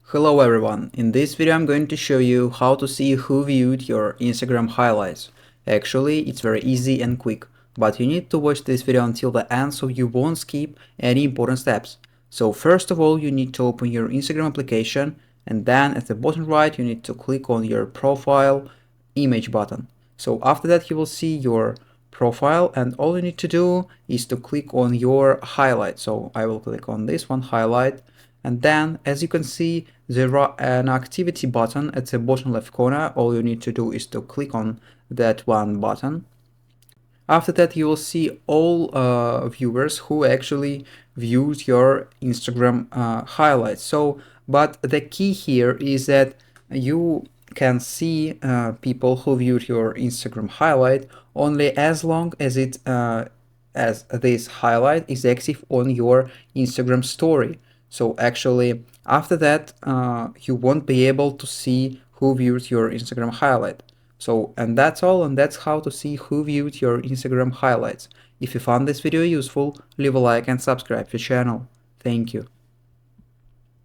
Hello everyone, in this video I'm going to show you how to see who viewed your Instagram highlights. Actually, it's very easy and quick, but you need to watch this video until the end so you won't skip any important steps. So first of all, you need to open your Instagram application, and then at the bottom right you need to click on your profile image button. So after that you will see your profile, and all you need to do is to click on your highlight. So I will click on this one, highlight, and then as you can see there are an activity button at the bottom left corner. All you need to do is to click on that one button. After that you will see all viewers who actually viewed your Instagram highlights. But the key here is that you can see people who viewed your Instagram highlight only as long as as this highlight is active on your Instagram story. So actually, after that, you won't be able to see who viewed your Instagram highlight. So, and that's all, and that's how to see who viewed your Instagram highlights. If you found this video useful, leave a like and subscribe to the channel. Thank you.